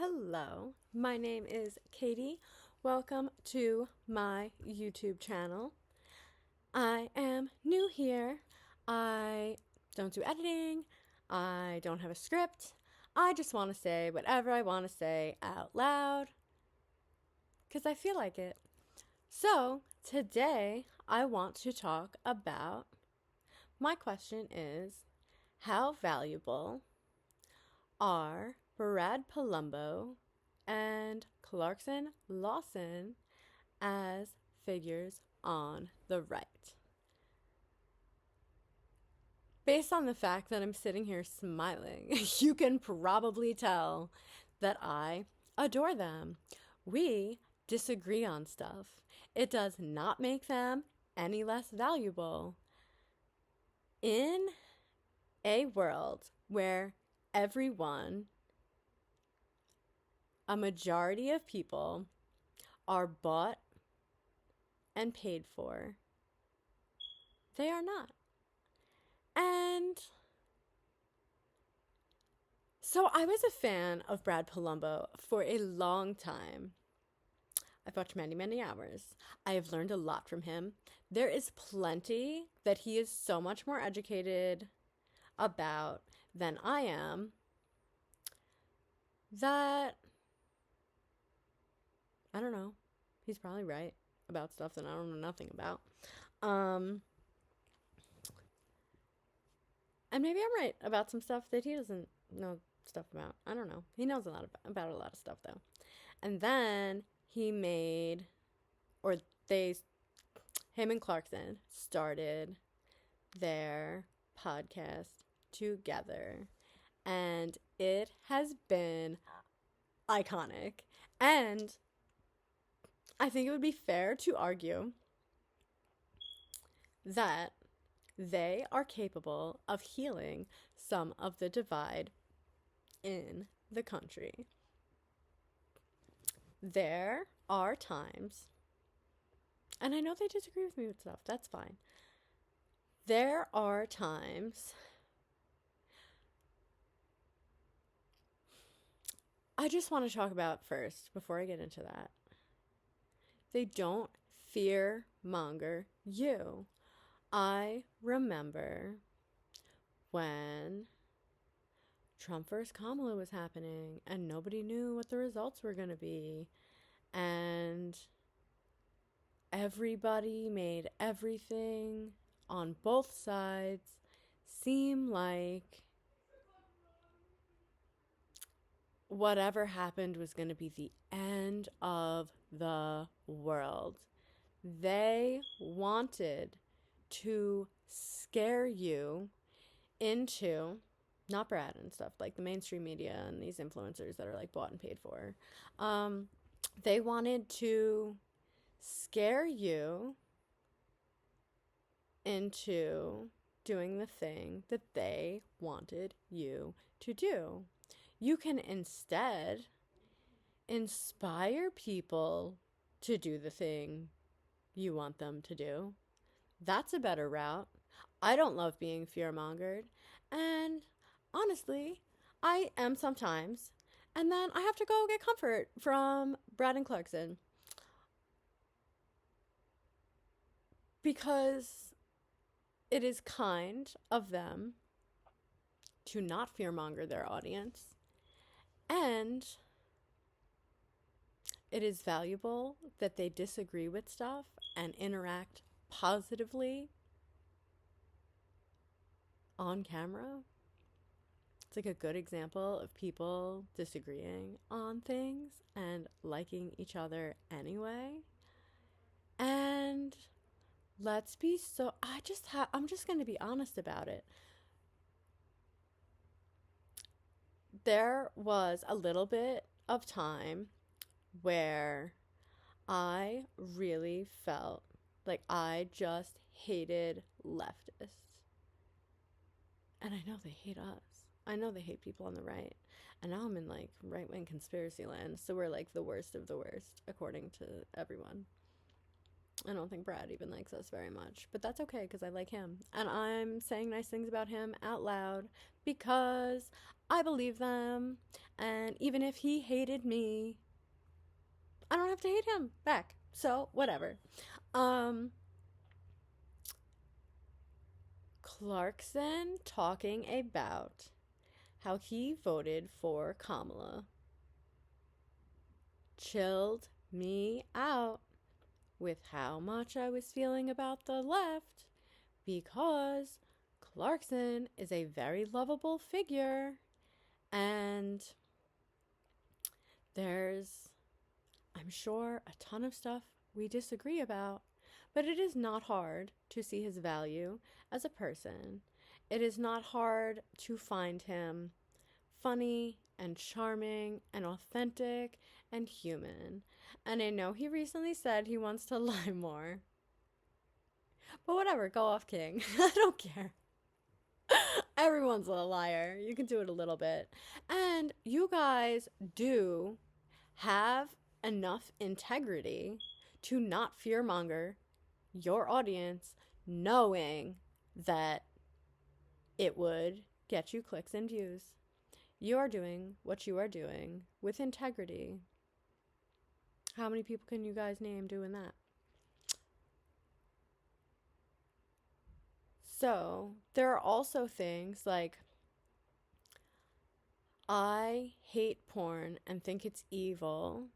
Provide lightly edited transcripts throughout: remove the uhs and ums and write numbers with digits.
Hello, my name is Katie. Welcome to my YouTube channel. I am new here. I don't do editing. I don't have a script. I just want to say whatever I want to say out loud because I feel like it. So, today I want to talk about my question is how valuable are Brad Polumbo and Clarkson Lawson as figures on the right? Based on the fact that I'm sitting here smiling, you can probably tell that I adore them. We disagree on stuff. It does not make them any less valuable. In a world where everyone, a majority of people, are bought and paid for, they are not. And so I was a fan of Brad Polumbo for a long time. I've watched many, many hours. I have learned a lot from him. There is plenty that he is so much more educated about than I am that, I don't know, he's probably right about stuff that I don't know nothing about. And maybe I'm right about some stuff that he doesn't know stuff about. I don't know. He knows about a lot of stuff, though. And then he made, or they, him and Clarkson started their podcast together. And it has been iconic. And I think it would be fair to argue that they are capable of healing some of the divide in the country. There are times, and I know they disagree with me with stuff, that's fine. There are times I just want to talk about first, before I get into that. They don't fear monger you. I remember when Trump versus Kamala was happening and nobody knew what the results were going to be. And everybody made everything on both sides seem like whatever happened was going to be the end of the world. They wanted to scare you into, not Brad and stuff, like the mainstream media and these influencers that are like bought and paid for. They wanted to scare you into doing the thing that they wanted you to do. You can instead inspire people to do the thing you want them to do. That's a better route. I don't love being fear-mongered. And honestly, I am sometimes. And then I have to go get comfort from Brad and Clarkson. Because it is kind of them to not fear-monger their audience. And it is valuable that they disagree with stuff and interact positively on camera. It's like a good example of people disagreeing on things and liking each other anyway. And let's be so, I'm just going to be honest about it. There was a little bit of time where I really felt like I just hated leftists. And I know they hate us. I know they hate people on the right. And now I'm in like right-wing conspiracy land. So we're like the worst of the worst, according to everyone. I don't think Brad even likes us very much, but that's okay because I like him. And I'm saying nice things about him out loud because I believe them. And even if he hated me, I don't have to hate him back. So, whatever. Clarkson talking about how he voted for Kamala chilled me out with how much I was feeling about the left because Clarkson is a very lovable figure and there's, I'm sure, a ton of stuff we disagree about, but it is not hard to see his value as a person. It is not hard to find him funny and charming and authentic and human. And I know he recently said he wants to lie more. But whatever, go off, King. I don't care. Everyone's a liar. You can do it a little bit. And you guys do have enough integrity to not fearmonger your audience, knowing that it would get you clicks and views. You are doing what you are doing with integrity. How many people can you guys name doing that? So, there are also things like I hate porn and think it's evil.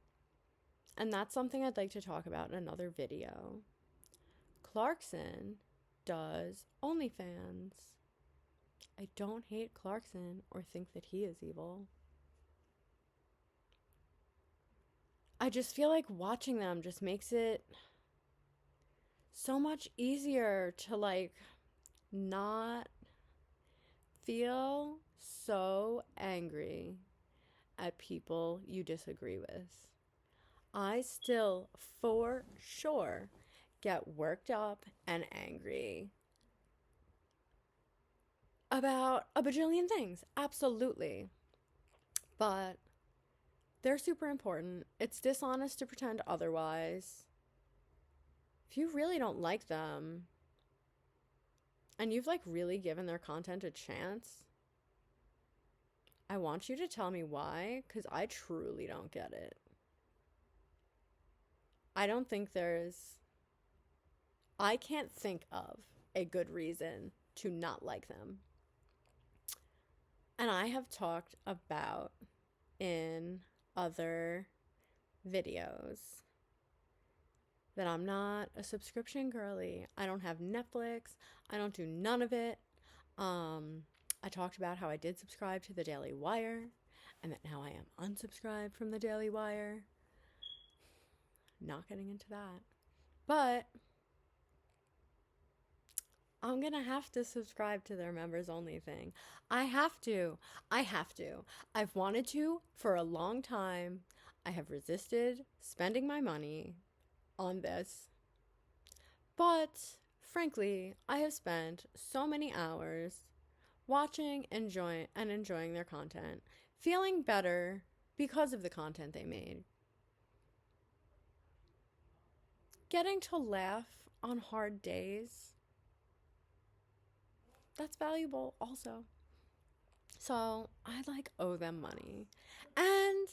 And that's something I'd like to talk about in another video. Clarkson does OnlyFans. I don't hate Clarkson or think that he is evil. I just feel like watching them just makes it so much easier to like not feel so angry at people you disagree with. I still, for sure, get worked up and angry about a bajillion things. Absolutely. But they're super important. It's dishonest to pretend otherwise. If you really don't like them, and you've like really given their content a chance, I want you to tell me why, because I truly don't get it. I can't think of a good reason to not like them. And I have talked about in other videos that I'm not a subscription girly. I don't have Netflix. I don't do none of it. I talked about how I did subscribe to the Daily Wire and that now I am unsubscribed from the Daily Wire. Not getting into that. But I'm going to have to subscribe to their members only thing. I have to. I've wanted to for a long time. I have resisted spending my money on this. But frankly, I have spent so many hours watching, enjoying their content, feeling better because of the content they made. Getting to laugh on hard days, that's valuable also. So I like owe them money. And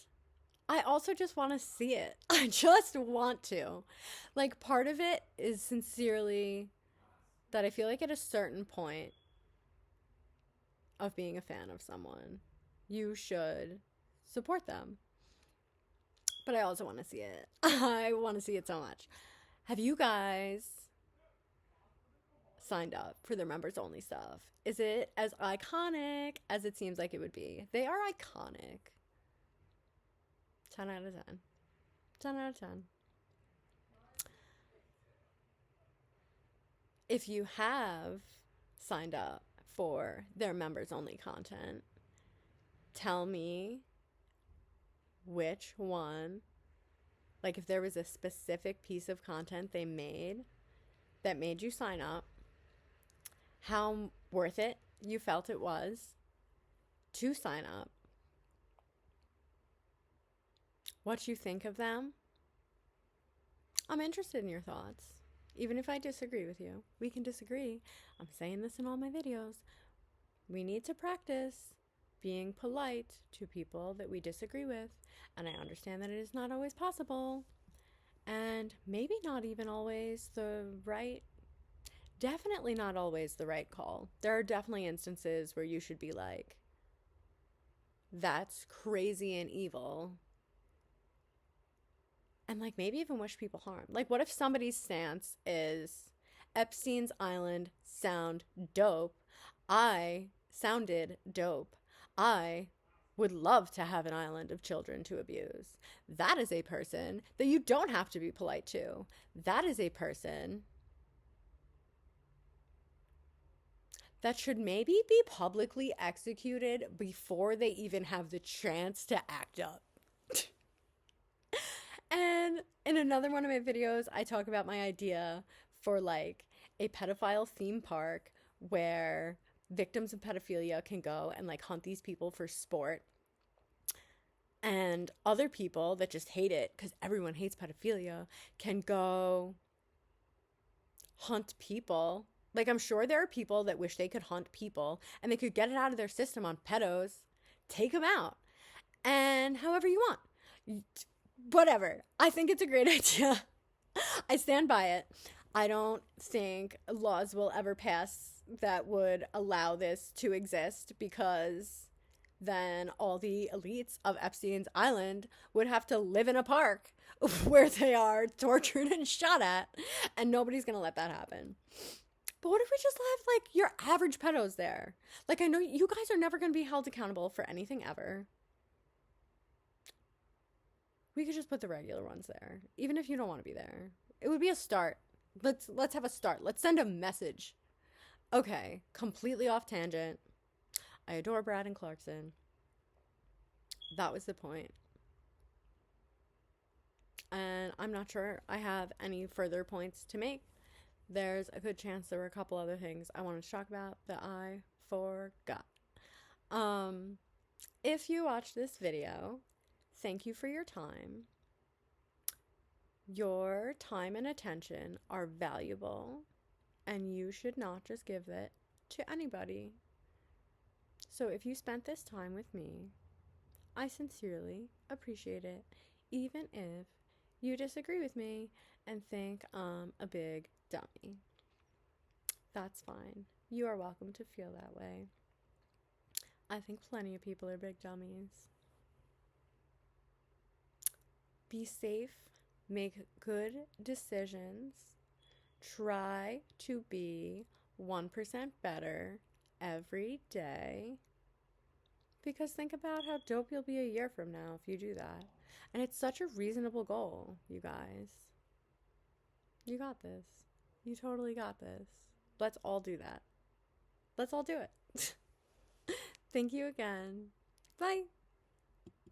I also just want to see it. I just want to. Like, part of it is sincerely that I feel like at a certain point of being a fan of someone, you should support them. But I also want to see it. I want to see it so much. Have you guys signed up for their members only stuff? Is it as iconic as it seems like it would be? They are iconic. 10 out of 10. 10 out of 10. If you have signed up for their members only content, tell me which one, like if there was a specific piece of content they made that made you sign up, how worth it you felt it was to sign up, what you think of them. I'm interested in your thoughts. Even if I disagree with you, we can disagree. I'm saying this in all my videos. We need to practice being polite to people that we disagree with. And I understand that it is not always possible. And maybe not even always definitely not always the right call. There are definitely instances where you should be like, that's crazy and evil. And like maybe even wish people harm. Like, what if somebody's stance is Epstein's Island sounded dope? I would love to have an island of children to abuse. That is a person that you don't have to be polite to. That is a person that should maybe be publicly executed before they even have the chance to act up. And in another one of my videos, I talk about my idea for like a pedophile theme park where victims of pedophilia can go and like hunt these people for sport. And other people that just hate it, because everyone hates pedophilia, can go hunt people. Like, I'm sure there are people that wish they could hunt people and they could get it out of their system on pedos, take them out, and however you want. Whatever. I think it's a great idea. I stand by it. I don't think laws will ever pass that would allow this to exist, because then all the elites of Epstein's Island would have to live in a park where they are tortured and shot at, and nobody's going to let that happen. But what if we just have like your average pedos there? Like, I know you guys are never going to be held accountable for anything ever. We could just put the regular ones there, even if you don't want to be there. It would be a start. Let's have a start. Let's send a message. Okay, completely off tangent. I adore Brad and Clarkson. That was the point. And I'm not sure I have any further points to make. There's a good chance there were a couple other things I wanted to talk about that I forgot. If you watched this video, thank you for your time. Your time and attention are valuable, and you should not just give it to anybody. So if you spent this time with me, I sincerely appreciate it, even if you disagree with me and think I'm a big dummy. That's fine. You are welcome to feel that way. I think plenty of people are big dummies. Be safe, make good decisions, try to be 1% better every day. Because think about how dope you'll be a year from now if you do that. And it's such a reasonable goal, you guys. You got this. You totally got this. Let's all do that. Let's all do it. Thank you again. Bye.